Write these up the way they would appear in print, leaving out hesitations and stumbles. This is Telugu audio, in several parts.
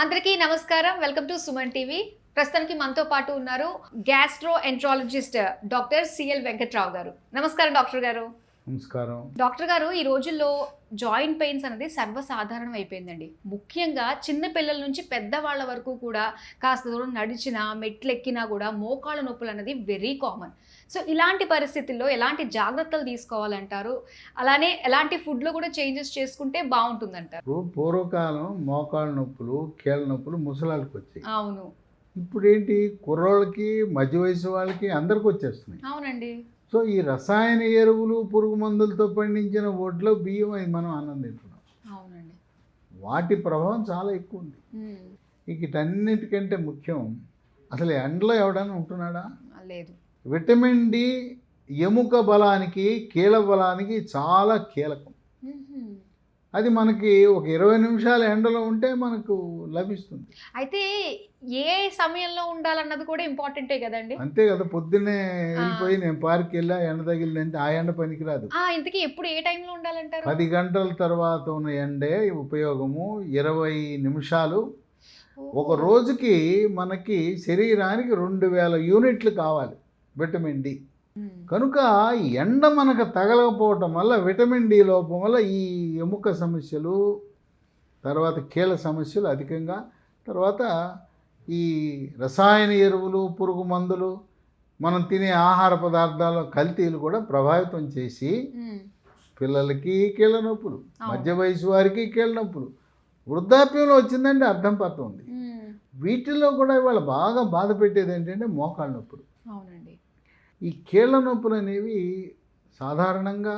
అందరికీ నమస్కారం. Welcome to Suman TV. ప్రస్తుతానికి మనతో పాటు ఉన్నారు gastro enterologist doctor CL Venkatrao గారు. నమస్కారం డాక్టర్ గారు. నమస్కారం. డాక్టర్ గారు, ఈ రోజుల్లో జాయింట్ పెయిన్స్ అనేది సర్వసాధారణం అయిపోయిందండి. ముఖ్యంగా చిన్న పిల్లల నుంచి పెద్దవాళ్ళ వరకు కూడా కాస్త దూరం నడిచినా, మెట్లెక్కినా కూడా మోకాళ్ళ నొప్పులు అనేది వెరీ కామన్. సో ఇలాంటి పరిస్థితుల్లో ఎలాంటి జాగ్రత్తలు తీసుకోవాలంటారు? అలానే ఎలాంటి ఫుడ్లో కూడా చేంజెస్ చేసుకుంటే బాగుంటుందంటారు? పూర్వకాలం మోకాళ్ళ నొప్పులు, కీళ్ళ నొప్పులు ముసలాళ్ళకి వచ్చాయి. అవును. ఇప్పుడు ఏంటి, కుర్రోళ్ళకి, మధ్య వయసు వాళ్ళకి అందరికి వచ్చేస్తున్నాయి. అవునండి. సో ఈ రసాయన ఎరువులు, పురుగు మందులతో పండించిన వడ్లో బియ్యం అది మనం అన్నం తింటున్నాం. అవునండి. వాటి ప్రభావం చాలా ఎక్కువ ఉంది. ఇక వీటన్నిటికంటే ముఖ్యం, అసలు ఎండలో ఎవడైనా ఉంటున్నాడా? లేదు. విటమిన్ డి ఎముక బలానికి, కీళ్ళ బలానికి చాలా కీలకం. అది మనకి ఒక 20 నిమిషాల ఎండలో ఉంటే మనకు లభిస్తుంది. అయితే ఏ సమయంలో ఉండాలన్నది కూడా ఇంపార్టెంటే కదండి. అంతే కదా, పొద్దున్నే వెళ్ళిపోయి నేను పార్క్ వెళ్ళా ఎండ తగిలిందంటే ఆ ఎండ పనికిరాదు. ఇంతకీ ఎప్పుడు ఏ టైంలో ఉండాలంటారు? 10 గంటల తర్వాత ఉన్న ఎండే ఉపయోగము. 20 నిమిషాలు. ఒక రోజుకి మనకి శరీరానికి 2000 యూనిట్లు కావాలి విటమిన్ డి. కనుక ఎండ మనకు తగలకపోవటం వల్ల, విటమిన్ డి లోపం వల్ల ఈ ఎముక సమస్యలు, తర్వాత కీళ్ళ సమస్యలు అధికంగా, తర్వాత ఈ రసాయన ఎరువులు, పురుగు మందులు, మనం తినే ఆహార పదార్థాల కల్తీలు కూడా ప్రభావితం చేసి పిల్లలకి కీళ్ళ నొప్పులు, మధ్య వయసు వారికి కీళ్ళ నొప్పులు, వృద్ధాప్యంలో వచ్చిందంటే అర్థం పర్థం ఉంది. వీటిల్లో కూడా ఇవాళ బాగా బాధ పెట్టేది ఏంటంటే మోకాళ్ళ నొప్పులు. అవునండి. ఈ కీళ్ళ నొప్పులు అనేవి సాధారణంగా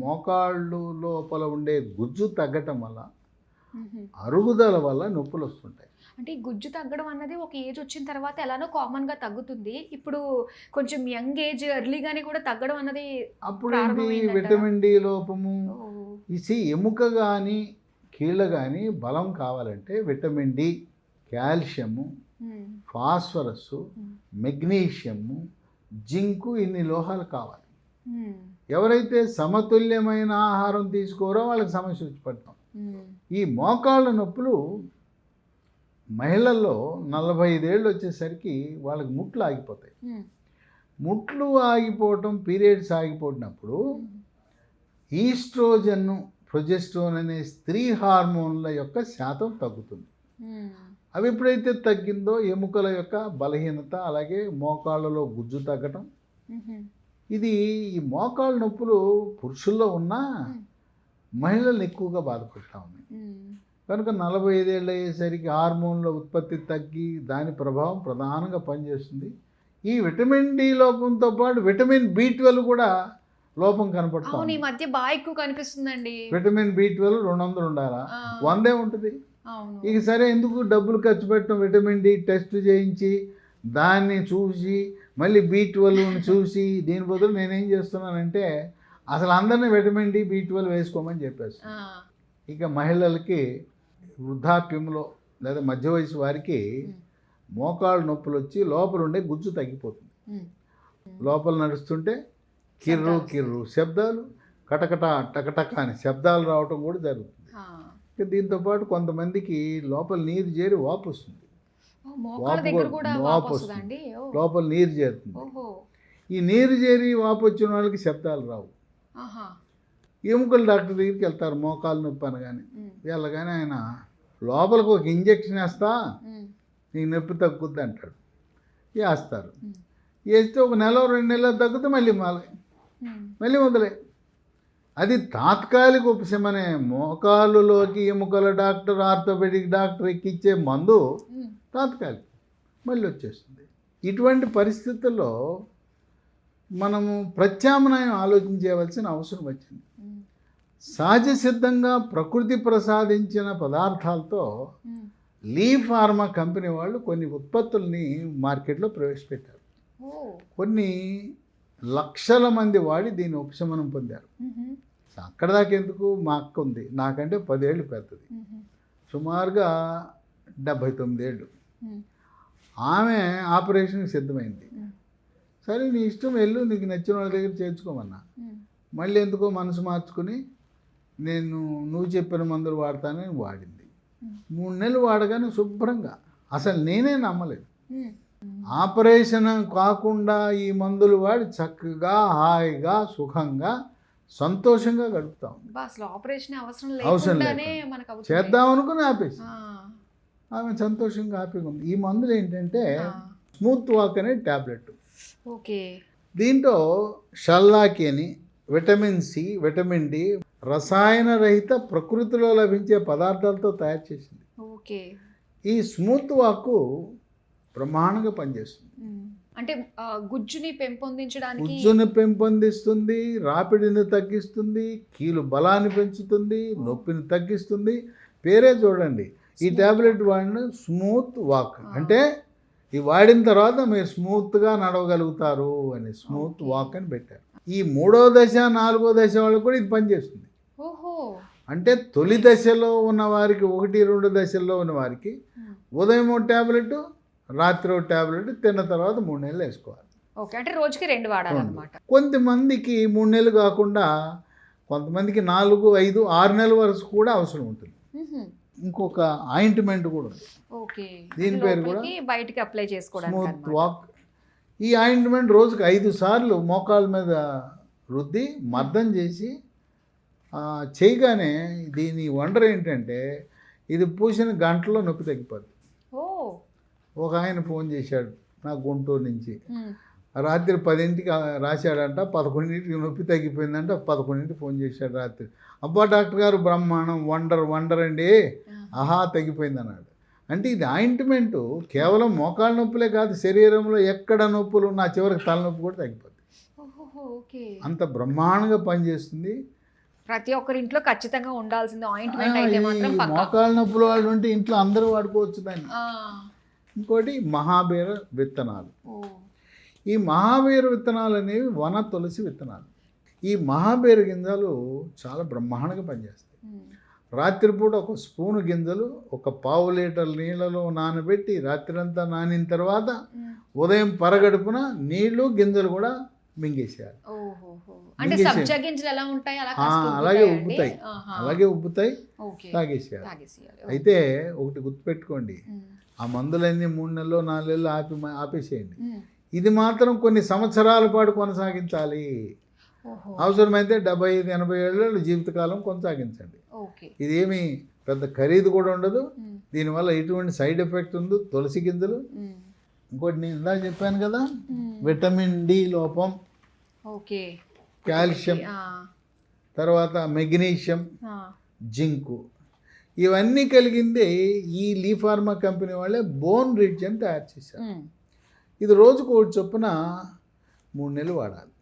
మోకాళ్ళు లోపల ఉండే గుజ్జు తగ్గటం వల్ల, అరుగుదల వల్ల నొప్పులు వస్తుంటాయి. అంటే ఈ గుజ్జు తగ్గడం అన్నది ఒక ఏజ్ వచ్చిన తర్వాత ఎలానో కామన్గా తగ్గుతుంది. ఇప్పుడు కొంచెం యంగ్ ఏజ్ ఎర్లీగానే కూడా తగ్గడం అన్నది అప్పుడు ఏంటి, విటమిన్ డి లోపము. ఈ ఎముక కానీ కీళ్ళ కానీ బలం కావాలంటే vitamin D, calcium, phosphorus, magnesium, zinc, ఇన్ని లోహాలు కావాలి. ఎవరైతే సమతుల్యమైన ఆహారం తీసుకోరో వాళ్ళకి సమస్య వచ్చి పడతాం. ఈ మోకాళ్ళ నొప్పులు మహిళల్లో 45 ఏళ్ళు వచ్చేసరికి వాళ్ళకి ముట్లు ఆగిపోతాయి. ముట్లు ఆగిపోవటం, పీరియడ్స్ ఆగిపోయినప్పుడు ఈస్ట్రోజన్, ప్రొజెస్ట్రోన్ అనే స్త్రీ హార్మోన్ల యొక్క శాతం తగ్గుతుంది. అవి ఎప్పుడైతే తగ్గిందో ఎముకల యొక్క బలహీనత, అలాగే మోకాళ్ళలో గుజ్జు తగ్గటం, ఇది ఈ మోకాళ్ళ నొప్పులు పురుషుల్లో ఉన్నా మహిళలు ఎక్కువగా బాధపడతా ఉన్నాయి. కనుక 45 ఏళ్ళు అయ్యేసరికి హార్మోన్ల ఉత్పత్తి తగ్గి దాని ప్రభావం ప్రధానంగా పనిచేస్తుంది. ఈ విటమిన్ డి లోపంతో పాటు విటమిన్ బి12 కూడా లోపం కనపడుతుంది. ఈ మధ్య బాగా ఎక్కువ కనిపిస్తుందండి. విటమిన్ బి12 200 ఉండాలా, 100 ఉంటుంది. ఇక సరే, ఎందుకు డబ్బులు ఖర్చు పెట్టడం, విటమిన్ డి టెస్ట్ చేయించి దాన్ని చూసి మళ్ళీ బి12ని చూసి, దీని బదులు నేనేం చేస్తున్నానంటే అసలు అందరినీ విటమిన్ డి, బి12 వేసుకోమని చెప్పేస్తాను. ఇక మహిళలకి వృద్ధాప్యంలో లేదా మధ్య వయసు వారికి మోకాళ్ళ నొప్పులు వచ్చి లోపల ఉండే గుజ్జు తగ్గిపోతుంది. లోపల నడుస్తుంటే కిర్రు కిర్రు శబ్దాలు, కటకట టకటక అని శబ్దాలు రావటం కూడా జరుగుతుంది. దీంతో పాటు కొంతమందికి లోపల నీరు చేరి వాపు వస్తుంది. వాపు వస్తుంది, లోపల నీరు చేరుతుంది. ఈ నీరు చేరి వాపు వచ్చిన వాళ్ళకి శబ్దాలు రావు. ఎముకల డాక్టర్ దగ్గరికి వెళ్తారు మోకాలు నొప్పి అనగానే. వెళ్ళగానే ఆయన లోపలికి ఒక ఇంజెక్షన్ వేస్తా, నీకు నొప్పి తగ్గుద్ది అంటాడు. వేస్తారు. వేస్తే ఒక నెల 2 నెలలు తగ్గితే మళ్ళీ మొదలే. అది తాత్కాలిక ఉపశమనే. మోకాళ్ళలోకి ఎముకల డాక్టర్, ఆర్థోపెడిక్ డాక్టర్ ఎక్కిచ్చే మందు తాత్కాలిక, మళ్ళీ వచ్చేస్తుంది. ఇటువంటి పరిస్థితుల్లో మనము ప్రత్యామ్నాయం ఆలోచించవలసిన అవసరం వచ్చింది. సహజ సిద్ధంగా ప్రకృతి ప్రసాదించిన పదార్థాలతో లీ ఫార్మా కంపెనీ వాళ్ళు కొన్ని ఉత్పత్తుల్ని మార్కెట్లో ప్రవేశపెట్టారు. కొన్ని లక్షల మంది వాడి దీన్ని ఉపశమనం పొందారు. అక్కడ దాకా ఎందుకు, మా అక్క ఉంది, నాకంటే 10 ఏళ్ళు పెద్దది, సుమారుగా 79 ఏళ్ళు. ఆమె ఆపరేషన్కి సిద్ధమైంది. సరే, నీ ఇష్టం, వెళ్ళు, నీకు నచ్చిన వాళ్ళ దగ్గర చేర్చుకోమన్నా. మళ్ళీ ఎందుకో మనసు మార్చుకుని నువ్వు చెప్పిన మందులు వాడతానని వాడింది. 3 నెలలు వాడగానే శుభ్రంగా, అసలు నేనే నమ్మలేదు. ఆపరేషన్ కాకుండా ఈ మందులు వాడి చక్కగా హాయిగా సుఖంగా సంతోషంగా గడుపుతాం. అసలు ఆపరేషన్ అవసరం అవసరం లేకుండానే లేదు, మనకు అవుతుంది. చేద్దాం అనుకుని ఆపేసి ఆమె సంతోషంగా హ్యాపీగా ఉంది. ఈ మందులు ఏంటంటే స్మూత్ వాక్ అనే ట్యాబ్లెట్. ఓకే. దీంట్లో షల్లాకి అని విటమిన్ సి, విటమిన్ డి రసాయన రహిత ప్రకృతిలో లభించే పదార్థాలతో తయారు చేసింది. ఓకే. ఈ స్మూత్ వాక్ బ్రహ్మాండంగా పనిచేస్తుంది. అంటే గుజ్జుని పెంపొందించడానికి, గుజ్జుని పెంపొందిస్తుంది, రాపిడిని తగ్గిస్తుంది, కీలు బలాన్ని పెంచుతుంది, నొప్పిని తగ్గిస్తుంది. పేరే చూడండి, ఈ ట్యాబ్లెట్ వాడిన స్మూత్ వాక్ అంటే ఈ వాడిన తర్వాత మీరు స్మూత్గా నడవగలుగుతారు అని స్మూత్ వాక్ అని పెట్టారు. ఈ 3వ దశ 4వ దశ వాళ్ళకి కూడా ఇది పనిచేస్తుంది. ఓహో. అంటే తొలి దశలో ఉన్న వారికి 1, 2 దశల్లో ఉన్న వారికి ఉదయం ఒక ట్యాబ్లెట్, రాత్రి ఒక ట్యాబ్లెట్, తిన్న తర్వాత 3 నెలలు వేసుకోవాలి. ఓకే. అంటే రోజుకి 2 వాడాలన్నమాట. కొంతమందికి 3 నెలలు కాకుండా కొంతమందికి 4, 5, 6 నెలల వరకు కూడా అవసరం ఉంటుంది. ఇంకొక ఆయింట్మెంట్ కూడా ఉంది. ఓకే. దీని పేరు కూడా బయటికి అప్లై చేసుకోవడానికి స్మూత్ వాక్. ఈ ఆయింట్మెంట్ రోజుకి 5 సార్లు మోకాళ్ళ మీద రుద్ది మర్దం చేసి చేయగానే దీని వండర్ ఏంటంటే ఇది పూసిన గంటలో నొప్పి తగ్గిపోద్ది. ఓ. ఒక ఆయన ఫోన్ చేశాడు నాకు గుంటూరు నుంచి, రాత్రి 10ంటికి రాశాడంట, 11ంటికి నొప్పి తగ్గిపోయిందంట. 11ంటికి ఫోన్ చేశాడు రాత్రి. అబ్బా డాక్టర్ గారు బ్రహ్మాండం, వండర్ అండి, ఆహా తగ్గిపోయింది అన్నాడు. అంటే ఇది ఆయింట్మెంటు కేవలం మోకాళ్ళ నొప్పులే కాదు, శరీరంలో ఎక్కడ నొప్పులు ఉన్నా చివరికి తలనొప్పి కూడా తగ్గిపోద్ది. అంత బ్రహ్మాండంగా పనిచేస్తుంది. ప్రతి ఒక్కరి ఇంట్లో ఖచ్చితంగా ఉండాల్సింది ఆయింట్మెంట్ అయితే మాత్రం పక్కా. మోకాళ్ళ నొప్పుల వాళ్ళు ఉంటే ఇంట్లో అందరూ వాడుకోవచ్చు దాన్ని. ఇంకోటి మహాబీర విత్తనాలు. ఈ మహాబీర విత్తనాలు అనేవి వన తులసి విత్తనాలు. ఈ మహాబీర గింజలు చాలా బ్రహ్మాండంగా పనిచేస్తాయి. రాత్రిపూట 1 స్పూను గింజలు 1 పావు లీటర్ నీళ్ళలో నానబెట్టి రాత్రంతా నానిన తర్వాత ఉదయం పరగడుపున నీళ్లు గింజలు కూడా మింగేసేయాలి. అంటే సబ్జా గింజలు ఎలా ఉంటాయి అలాగే ఉబ్బుతాయి, తాగేసేయాలి. అయితే ఒకటి గుర్తుపెట్టుకోండి, ఆ మందులన్నీ 3 నెలలు 4 నెలలు ఆపేసేయండి. ఇది మాత్రం కొన్ని సంవత్సరాల పాటు కొనసాగించాలి. అవసరమైతే 75, 80 ఏళ్ళ జీవితకాలం కొనసాగించండి. ఇదేమి పెద్ద ఖరీదు కూడా ఉండదు, దీనివల్ల ఎటువంటి సైడ్ ఎఫెక్ట్ ఉంది. తులసి గింజలు, ఇంకోటి నేను ఇందాక చెప్పాను కదా విటమిన్ డి లోపం, కాల్షియం, తర్వాత మెగ్నీషియం, జింకు, ఇవన్నీ కలిగిందే ఈ లీ ఫార్మా కంపెనీ వాళ్ళే బోన్ రిడ్జ్ అని తయారు చేశారు. ఇది రోజుకు 1 చొప్పున 3 నెలలు వాడాలి.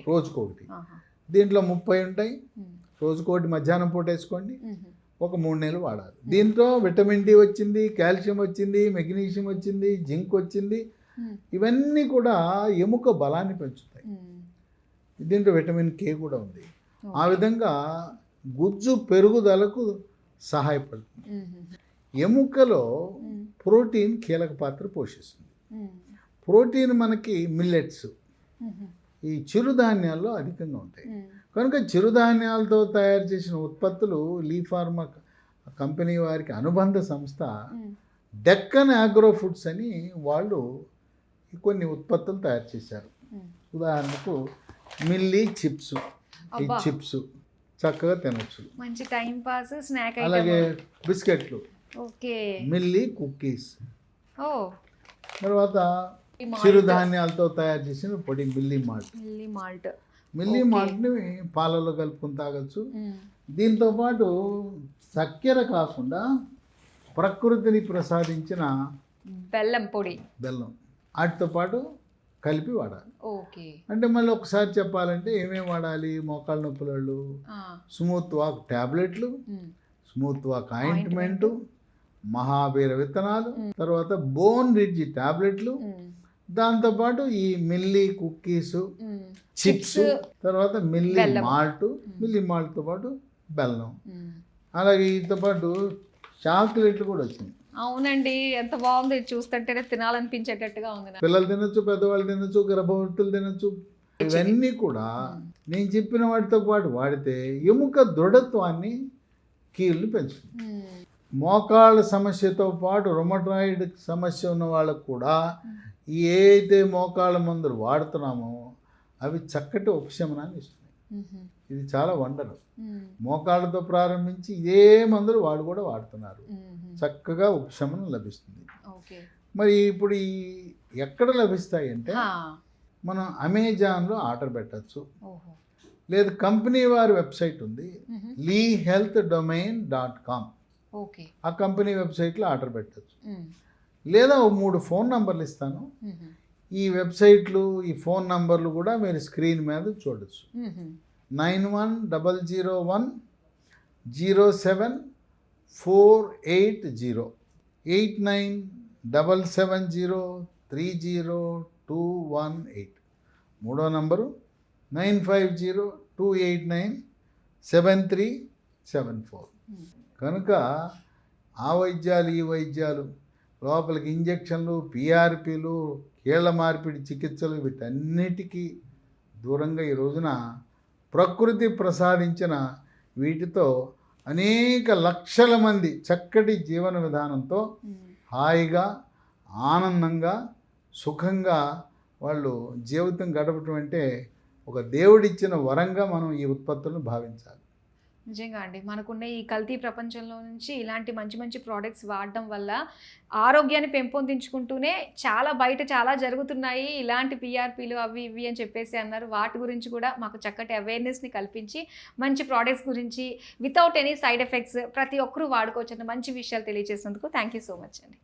రోజుకొకటి. దీంట్లో 30 ఉంటాయి. రోజుకోటి మధ్యాహ్నం పూట వేసుకోండి, ఒక 3 నెలలు వాడాలి. దీంట్లో విటమిన్ డి వచ్చింది, కాల్షియం వచ్చింది, మెగ్నీషియం వచ్చింది, జింక్ వచ్చింది. ఇవన్నీ కూడా ఎముక బలాన్ని పెంచుతాయి. దీంట్లో విటమిన్ కే కూడా ఉంది. ఆ విధంగా గుజ్జు పెరుగుదలకు సహాయపడుతుంది. ఎముకలో ప్రోటీన్ కీలక పాత్ర పోషిస్తుంది. ప్రోటీన్ మనకి మిల్లెట్స్, ఈ చిరుధాన్యాల్లో అధికంగా ఉంటాయి. కనుక చిరుధాన్యాలతో తయారు చేసిన ఉత్పత్తులు లీ ఫార్మా కంపెనీ వారికి అనుబంధ సంస్థ డెక్కన్ అగ్రో ఫుడ్స్ అని వాళ్ళు కొన్ని ఉత్పత్తులు తయారు చేశారు. ఉదాహరణకు మిల్లీ చిప్స్, ఈ చిప్స్ చక్కగా తినచ్చు, మంచి టైం పాస్ స్నాక్. అలాగే బిస్కెట్లు, మిల్లీ కుకీస్, తర్వాత చిరుధాన్యాలతో తయారు చేసిన పొడి మిల్లీ మాల్ట్ని పాలలో కలుపుకొని తాగొచ్చు. దీంతోపాటు చక్కెర కాకుండా ప్రకృతిని ప్రసాదించిన బెల్లం వాటితో పాటు కలిపి వాడాలి. అంటే మళ్ళీ ఒకసారి చెప్పాలంటే ఏమేమి వాడాలి? మోకాళ్ళ నొప్పులు, స్మూత్ వాక్ ట్యాబ్లెట్లు, స్మూత్ వాక్ ఆయింట్మెంటు, మహాబీర విత్తనాలు, తర్వాత బోన్ రిడ్జ్ ట్యాబ్లెట్లు, దాంతోపాటు ఈ మిల్లీ కుకీస్, చిప్స్, తర్వాత మిల్లీ మాల్ట్తో పాటు బెల్లం, అలాగే వీటితో పాటు చాక్లెట్లు కూడా వచ్చింది. అవునండి, ఎంత బాగుంది, చూస్తుంటేనే తినాలనిపించేటట్టుగా ఉంది. పిల్లలు తినొచ్చు, పెద్దవాళ్ళు తినొచ్చు, గర్భవతులు తినొచ్చు. ఇవన్నీ కూడా నేను చెప్పిన వాటితో పాటు వాడితే ఎముక దృఢత్వాన్ని, కీళ్ళని పెంచుతుంది. మోకాళ్ళ సమస్యతో పాటు రొమటాయిడ్ సమస్య ఉన్న వాళ్ళకు కూడా ఈ ఏదైతే మోకాళ్ళ మందులు వాడుతున్నామో అవి చక్కటి ఉపశమనాన్ని ఇస్తున్నాయి. ఇది చాలా వండరు. మోకాళ్ళతో ప్రారంభించి ఇదే మందులు వాడు కూడా వాడుతున్నారు, చక్కగా ఉపశమనం లభిస్తుంది. మరి ఇప్పుడు ఈ ఎక్కడ లభిస్తాయి అంటే మనం అమెజాన్లో ఆర్డర్ పెట్టచ్చు, లేదు కంపెనీ వారి వెబ్సైట్ ఉంది lehealthdomain.com, ఆ కంపెనీ వెబ్సైట్లో ఆర్డర్ పెట్టచ్చు. లేదా 3 ఫోన్ నంబర్లు ఇస్తాను, ఈ వెబ్సైట్లు ఈ ఫోన్ నంబర్లు కూడా మీరు స్క్రీన్ మీద చూడొచ్చు. 9100074880, 8977030218. మూడో నంబరు 9502897374. కనుక ఆ వైద్యాలు ఈ వైద్యాలు, లోపలికి ఇంజక్షన్లు, పిఆర్పీలు, కీళ్ళ మార్పిడి చికిత్సలు, వీటన్నిటికీ దూరంగా ఈ రోజున ప్రకృతి ప్రసాదించిన వీటితో అనేక లక్షల మంది చక్కటి జీవన విధానంతో హాయిగా ఆనందంగా సుఖంగా వాళ్ళు జీవితం గడపటం అంటే ఒక దేవుడిచ్చిన వరంగా మనం ఈ ఉత్పత్తులను భావించాలి. నిజంగా అండి, మనకున్న ఈ కల్తీ ప్రపంచంలో నుంచి ఇలాంటి మంచి మంచి ప్రోడక్ట్స్ వాడడం వల్ల ఆరోగ్యాన్ని పెంపొందించుకుంటూనే బయట చాలా జరుగుతున్నాయి ఇలాంటి పిఆర్పీలు అవి ఇవి అని చెప్పేసి అన్నారు. వాటి గురించి కూడా మాకు చక్కటి అవేర్నెస్ని కల్పించి మంచి ప్రోడక్ట్స్ గురించి వితౌట్ ఎనీ సైడ్ ఎఫెక్ట్స్ ప్రతి ఒక్కరూ వాడుకోవచ్చు అన్న మంచి విషయాలు తెలియజేసినందుకు థ్యాంక్ యూ సో మచ్ అండి.